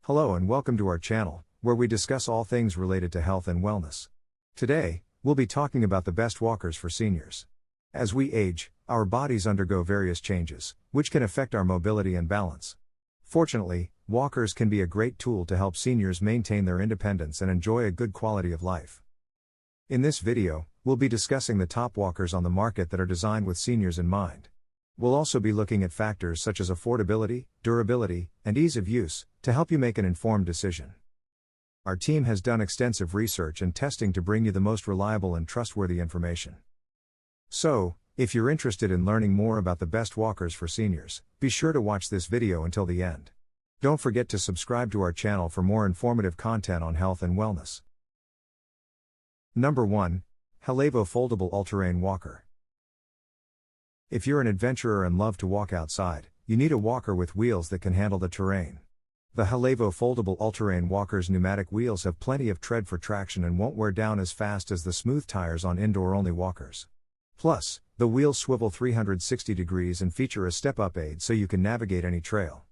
Hello and welcome to our channel, where we discuss all things related to health and wellness. Today, we'll be talking about the best walkers for seniors. As we age, our bodies undergo various changes, which can affect our mobility and balance. Fortunately, walkers can be a great tool to help seniors maintain their independence and enjoy a good quality of life. In this video, we'll be discussing the top walkers on the market that are designed with seniors in mind. We'll also be looking at factors such as affordability, durability, and ease of use, to help you make an informed decision. Our team has done extensive research and testing to bring you the most reliable and trustworthy information. So, if you're interested in learning more about the best walkers for seniors, be sure to watch this video until the end. Don't forget to subscribe to our channel for more informative content on health and wellness. Number 1. Helavo Foldable All-Terrain Walker. If you're an adventurer and love to walk outside, you need a walker with wheels that can handle the terrain. The Helavo Foldable All-Terrain Walker's pneumatic wheels have plenty of tread for traction and won't wear down as fast as the smooth tires on indoor-only walkers. Plus, the wheels swivel 360 degrees and feature a step-up aid so you can navigate any trail.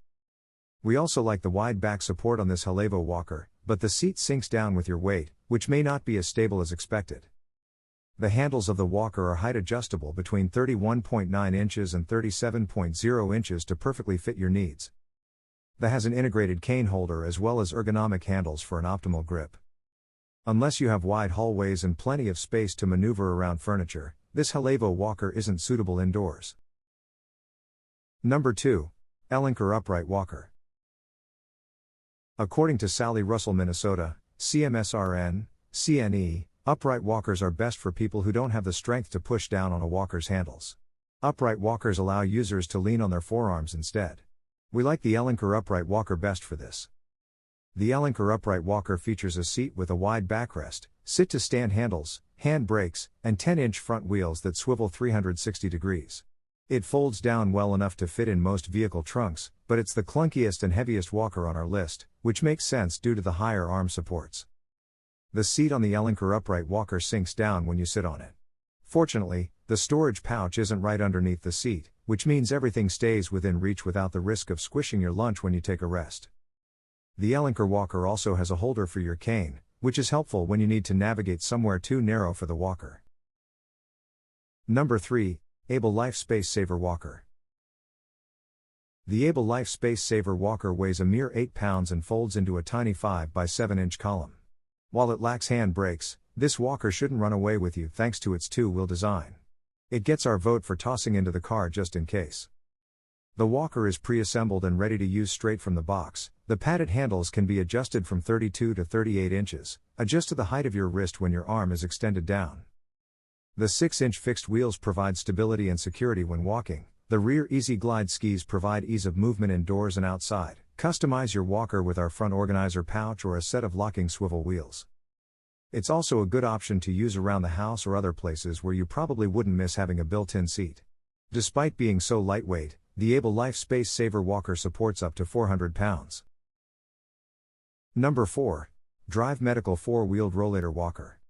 We also like the wide back support on this Helavo walker, but the seat sinks down with your weight, which may not be as stable as expected. The handles of the walker are height adjustable between 31.9 inches and 37.0 inches to perfectly fit your needs. The has an integrated cane holder as well as ergonomic handles for an optimal grip. Unless you have wide hallways and plenty of space to maneuver around furniture, this Helavo walker isn't suitable indoors. Number 2. Elanker Upright Walker. According to Sally Russell, Minnesota, CMSRN, CNE, upright walkers are best for people who don't have the strength to push down on a walker's handles. Upright walkers allow users to lean on their forearms instead. We like the Elanker Upright Walker best for this. The Elanker Upright Walker features a seat with a wide backrest, sit-to-stand handles, hand brakes, and 10-inch front wheels that swivel 360 degrees. It folds down well enough to fit in most vehicle trunks, but it's the clunkiest and heaviest walker on our list, which makes sense due to the higher arm supports. The seat on the Elanker Upright Walker sinks down when you sit on it. Fortunately, the storage pouch isn't right underneath the seat, which means everything stays within reach without the risk of squishing your lunch when you take a rest. The Elanker Walker also has a holder for your cane, which is helpful when you need to navigate somewhere too narrow for the walker. Number 3. Able Life Space Saver Walker. The Able Life Space Saver Walker weighs a mere 8 pounds and folds into a tiny 5 by 7 inch column. While it lacks hand brakes, this walker shouldn't run away with you thanks to its two-wheel design. It gets our vote for tossing into the car just in case. The walker is pre-assembled and ready to use straight from the box. The padded handles can be adjusted from 32 to 38 inches, adjust to the height of your wrist when your arm is extended down. The 6-inch fixed wheels provide stability and security when walking. The rear Easy Glide skis provide ease of movement indoors and outside. Customize your walker with our front organizer pouch or a set of locking swivel wheels. It's also a good option to use around the house or other places where you probably wouldn't miss having a built-in seat. Despite being so lightweight, the Able Life Space Saver Walker supports up to 400 pounds. Number 4. Drive Medical 4-Wheeled Rollator Walker.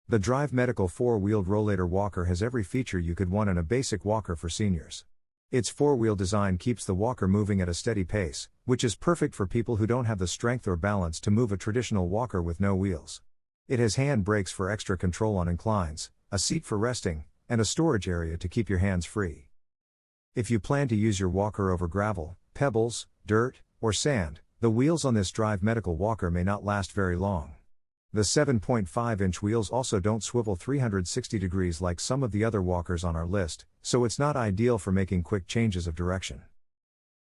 The Drive Medical 4-Wheeled Rollator Walker has every feature you could want in a basic walker for seniors. Its 4-wheel design keeps the walker moving at a steady pace, which is perfect for people who don't have the strength or balance to move a traditional walker with no wheels. It has hand brakes for extra control on inclines, a seat for resting, and a storage area to keep your hands free. If you plan to use your walker over gravel, pebbles, dirt, or sand, the wheels on this Drive Medical walker may not last very long. The 7.5-inch wheels also don't swivel 360 degrees like some of the other walkers on our list, so it's not ideal for making quick changes of direction.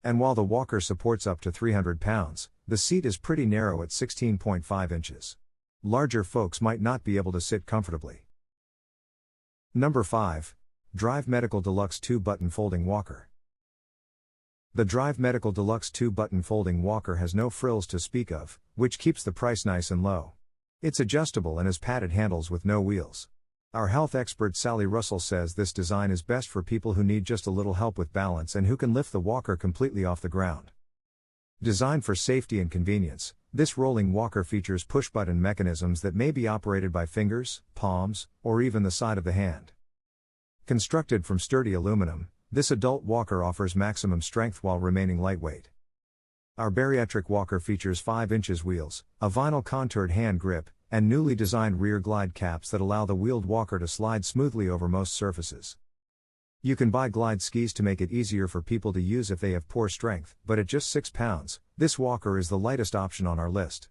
And while the walker supports up to 300 pounds, the seat is pretty narrow at 16.5 inches. Larger folks might not be able to sit comfortably. Number 5. Drive Medical Deluxe 2-Button Folding Walker. The Drive Medical Deluxe 2-Button Folding Walker has no frills to speak of, which keeps the price nice and low. It's adjustable and has padded handles with no wheels. Our health expert Sally Russell says this design is best for people who need just a little help with balance and who can lift the walker completely off the ground. Designed for safety and convenience, this rolling walker features push-button mechanisms that may be operated by fingers, palms, or even the side of the hand. Constructed from sturdy aluminum, this adult walker offers maximum strength while remaining lightweight. Our bariatric walker features 5 inches wheels, a vinyl contoured hand grip, and newly designed rear glide caps that allow the wheeled walker to slide smoothly over most surfaces. You can buy glide skis to make it easier for people to use if they have poor strength, but at just £6, this walker is the lightest option on our list.